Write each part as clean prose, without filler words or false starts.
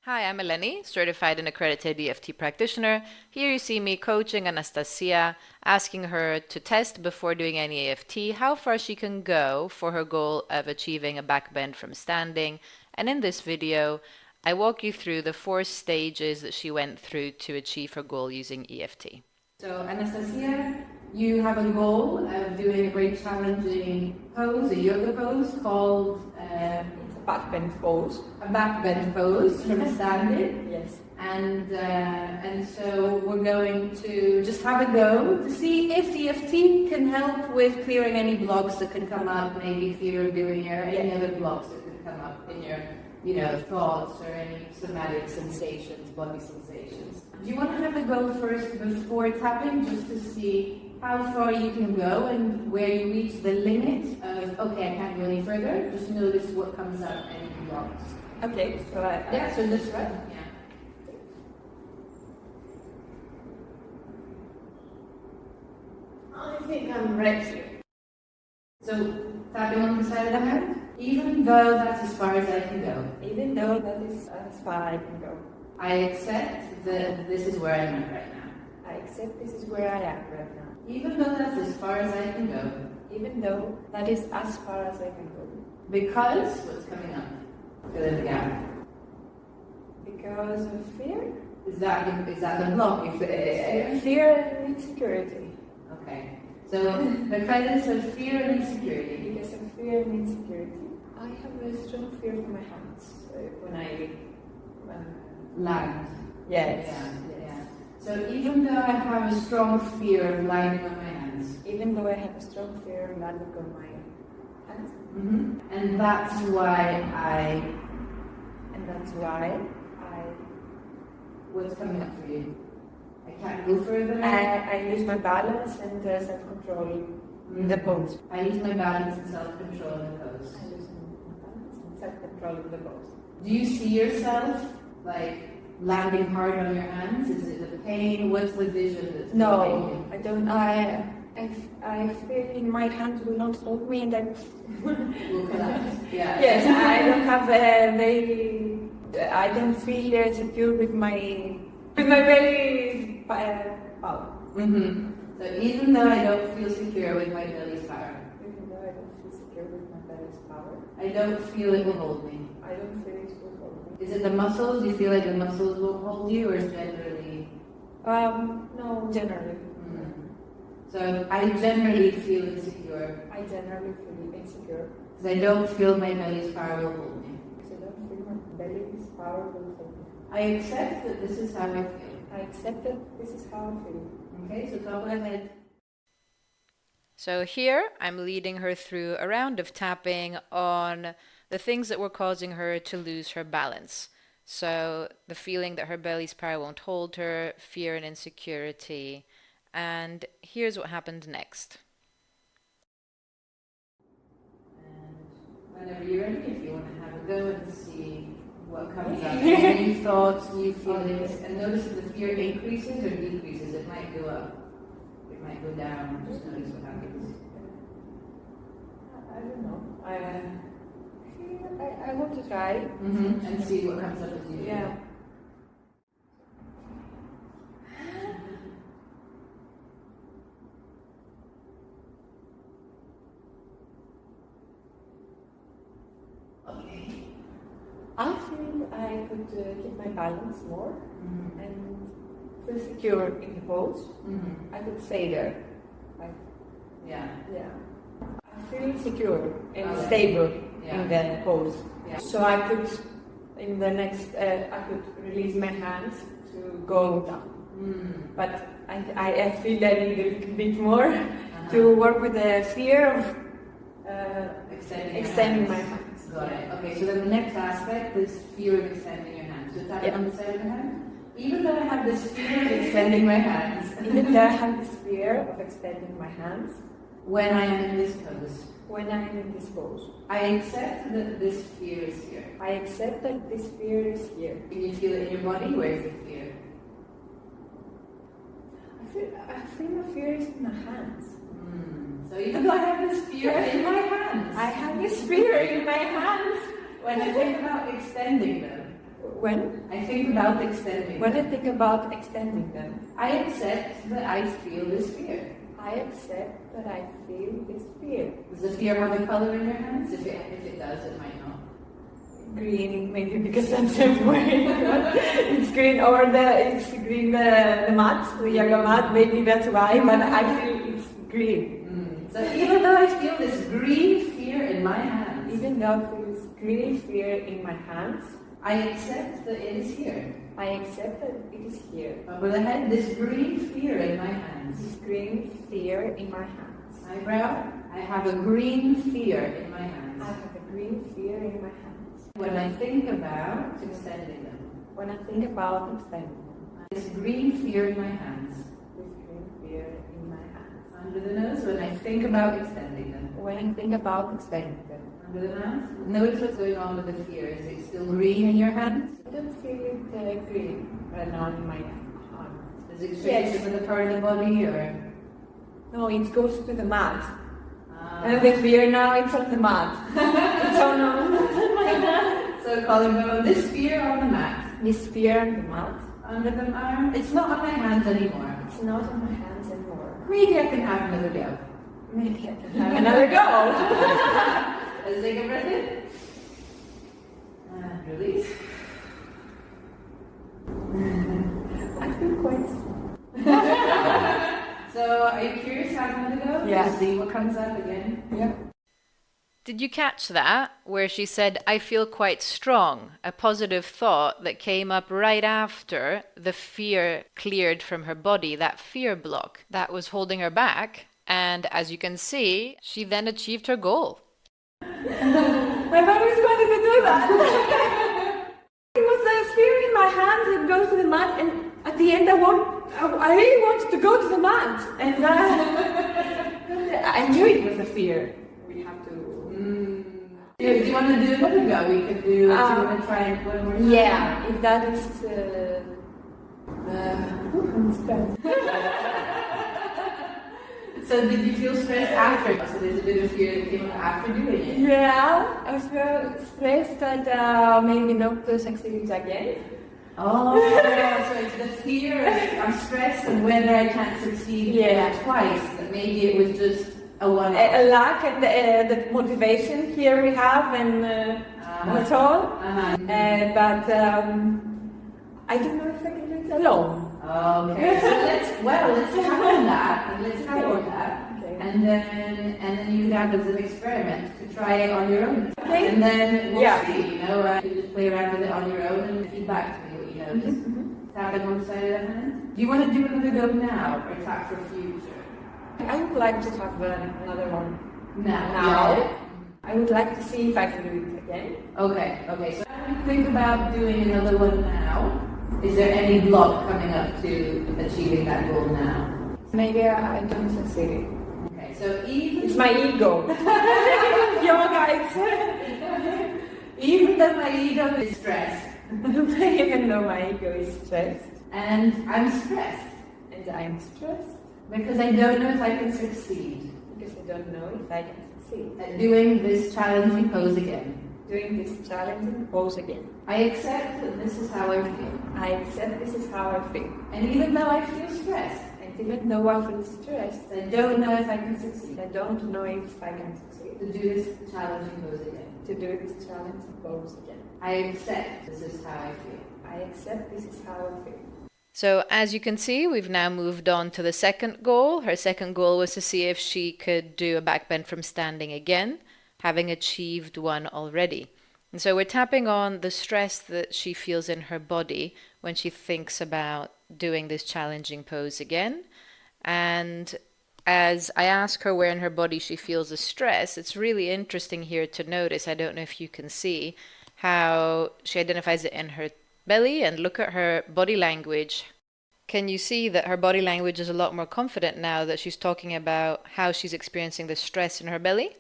Hi, I'm Eleni, certified and accredited EFT practitioner. Here you see me coaching Anastasia, asking her to test before doing any EFT how far she can go for her goal of achieving a back bend from standing. And in this video, I walk you through the 4 stages that she went through to achieve her goal using EFT. So Anastasia, you have a goal of doing a very challenging pose, a yoga pose called Back bend pose. a back bend pose from standing. Yes. And so we're going to just have a go to see if EFT can help with clearing any blocks that can come up, maybe fear of doing or any other blocks that can come up in your thoughts or any somatic sensations, body sensations. Do you want to have a go first before tapping, just to see how far you can go and where you reach the limit of, okay, I can't go any further? Just notice what comes up and any blocks. Okay, so So this way. Yeah. I think I'm ready. So tapping on the side of the hand, even though that's as far as I can go. Even though that is as far I can go. I accept that this is where I'm at right now. I accept this is where I am right now. Even though that's as far as I can go. Even though that is as far as I can go. Because what's coming up? Fill in the gap. Because of fear? Is that the block? Fear and insecurity. Okay. So because of fear and insecurity. Because of fear and insecurity, I have a strong fear for my hands when I Land. Yes. Yeah. So even though I have a strong fear of landing on my hands. Even though I have a strong fear of landing on my hands. Mm-hmm. And that's why what's coming up for you? I can't go further. I lose my balance and self-control in the pose. I lose my balance and self-control in the pose. I lose my balance and self-control in the pose. Do you see yourself like landing hard on your hands? Is it the pain? What's the vision that's No, I don't. I feel in my hands will not hold me, and then will collapse. Yeah. yes, I don't have a very. I don't feel secure with my belly power. Mm-hmm. So even though I don't feel secure with my belly's power, Even though I don't feel secure with my belly's power, I don't feel it will hold me. I don't feel it will hold me. Is it the muscles? Do you feel like the muscles will hold you, or generally? No, generally. So I generally feel insecure I generally feel insecure because I don't feel my belly's power will hold me. because I don't feel my belly's power will hold me. I accept that this is how I feel. I accept that this is how I feel. Okay, so go ahead. So here, I'm leading her through a round of tapping on the things that were causing her to lose her balance. So the feeling that her belly's power won't hold her, fear and insecurity. And here's what happened next. And whenever you're ready, if you want to have a go and see what comes up, new thoughts, new feelings, and notice if the fear increases or decreases. It might go up, it might go down. Just notice what happens. I don't know. I want to try. And see what comes up as you do. Yeah. Okay. I feel I could keep my balance more and feel secure in the pose. I could stay there. Yeah. Yeah. I feel secure and Okay. stable Yeah. in the pose. Yeah. So I could, in the next, I could release my hands to go down. But I feel I need a little bit more to work with the fear of extending my hands. Got it. Okay, so then the next aspect is fear of extending your hands. So tap on the side of your hand. Even though I have this fear of extending my hands, Even though I have this fear of extending my hands when I am in this pose, when I am in this pose, I accept that this fear is here. I accept that this fear is here. Can you feel it in your body? Where is the fear? I feel my fear is in my hands. So even though I have this fear in my hands, I have this fear in my hands when I think about extending them, When? I think about extending When I them. think about extending them, I accept that I feel this fear. I accept that I feel this fear. Does the fear have a color in your hands? If it does, it might not. Green, maybe because I'm self-wearing. It's green, or it's green the mat, the yoga mat. Maybe that's why, but I feel it's green. So even though I feel this green fear in my hands, Even though I feel this green fear in my hands, I accept that it is here. I accept that it is here. Over the head, this green fear in my hands. This green fear in my hands. Eyebrow, I have a green fear in my hands. I have a green fear in my hands. When I think about extending them, When I think about extending them, this green fear in my hands. this green fear in my hands. Under the nose, when I think about extending them. When I think about extending them, Under the mouth, notice what's going on with the fear. Is it still green in your hands? I don't feel it green right now in my arm. Is it restricted to the part of the body or? No, it goes to the mat. Ah. And the fear now it's on the mat. It's on So collarbone, this fear on the mat. this fear on the mat. Under the arm, it's not on my hands anymore. It's not on my hands anymore. Maybe I can have another go. Maybe I can have another go. Let's take a breath in. Release. I feel quite. So, are you curious how I'm gonna go? Yeah. To see what comes up again. Yeah. Did you catch that? Where she said, I feel quite strong, a positive thought that came up right after the fear cleared from her body, that fear block that was holding her back. And as you can see, she then achieved her goal. I've always wanted to do that. It was the fear in my hands that goes to the mat, and at the end I really wanted to go to the mat, and I knew it was a fear. We have to. Yeah, do you want to do another go? We could do. Do you want to try it one more time? Yeah, if that is. I'm stressed. So, did you feel stressed after? So, there's a bit of fear that came up after doing it. Yeah, I was very stressed that maybe not to succeed again. Oh, so it's the fear. I'm stressed and whether I can't succeed twice. That maybe it was just a one. A lack and the motivation here we have, and that's all. But I don't know if I can do it alone. Okay, so let's tackle that. Okay. And then you have as an experiment to try it on your own. Okay. And then we'll Yeah. see. You know, you can just play around with it on your own and feedback to me what you notice. Tap on one side of the hand. Do you want to do another go now or tap for future? I would like to have another one. Now. Now. I would like to see if I can do it again. Okay. So when you think about doing another one now, is there any block coming up to achieving that goal now? Maybe I don't succeed. Okay, so even It's my ego. Yoga, even though my ego is stressed even though my ego is stressed and I'm stressed and I'm stressed because I don't know if I can succeed because I don't know if I can succeed at doing this challenging pose again. doing this challenging pose again. I accept that this is how I feel. I accept this is how I feel. And even though I feel stressed, And even though I feel stressed, I don't know if I can succeed I don't know if I can succeed to do this challenging pose again. to do this challenging pose again. I accept this is how I feel. I accept this is how I feel. So as you can see, we've now moved on to the second goal. Her second goal was to see if she could do a back bend from standing again, having achieved one already. And so we're tapping on the stress that she feels in her body when she thinks about doing this challenging pose again. And as I ask her where in her body she feels the stress, it's really interesting here to notice, I don't know if you can see, how she identifies it in her belly, and look at her body language. Can you see that her body language is a lot more confident now that she's talking about how she's experiencing the stress in her belly?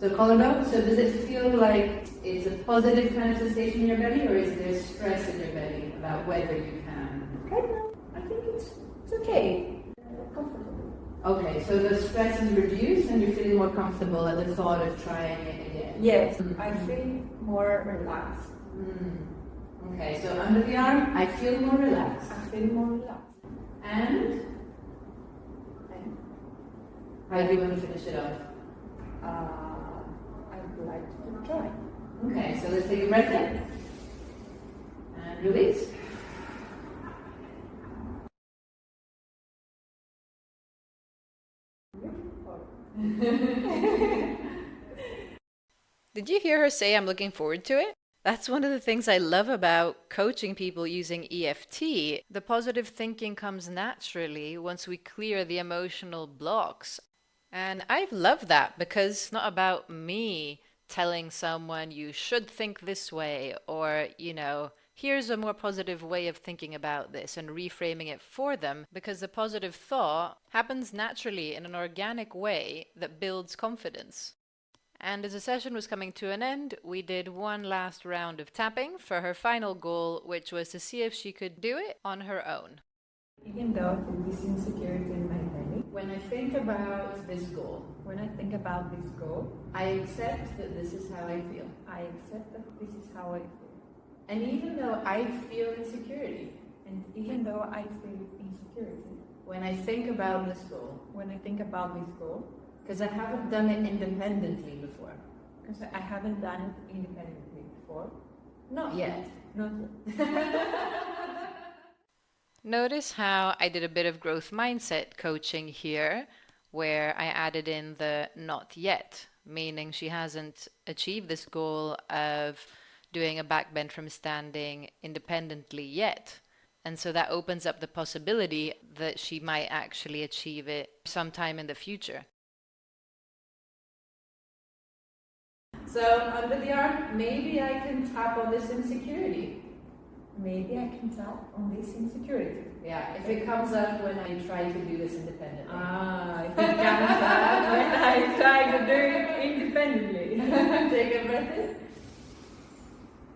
So collarbone, so does it feel like it's a positive kind of sensation in your belly, or is there stress in your belly about whether you can? Right now, I think it's okay. Comfortable. Okay, so the stress is reduced and you're feeling more comfortable at the thought of trying it again. Yes, I feel more relaxed. Okay, so under the arm, I feel more relaxed. I feel more relaxed. And how do you want to finish it off? I would like to try. Okay, so let's take a breath in. And release. Did you hear her say I'm looking forward to it? That's one of the things I love about coaching people using EFT. The positive thinking comes naturally once we clear the emotional blocks. And I love that because it's not about me telling someone you should think this way or, here's a more positive way of thinking about this and reframing it for them, because the positive thought happens naturally in an organic way that builds confidence. And as the session was coming to an end, we did one last round of tapping for her final goal, which was to see if she could do it on her own. Even though I feel this insecurity in my belly, When I think about this goal, when I think about this goal, I accept that this is how I feel. I accept that this is how I feel. And even though I feel insecurity, And even though I feel insecurity, when I think about this goal, when I think about this goal, because I haven't done it independently before. because I haven't done it independently before, Not yet. not Notice how I did a bit of growth mindset coaching here, where I added in the not yet, meaning she hasn't achieved this goal of doing a back bend from standing independently yet. And so that opens up the possibility that she might actually achieve it sometime in the future. So under the arm, maybe I can tap on this insecurity. maybe I can tap on this insecurity. Yeah, if it comes up when I try to do this independently. If it comes up when I try to do it independently. Take a breath in.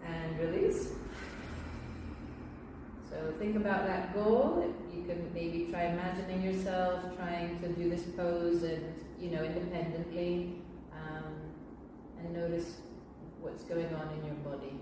And release. So think about that goal. You can maybe try imagining yourself trying to do this pose and, independently. And notice what's going on in your body.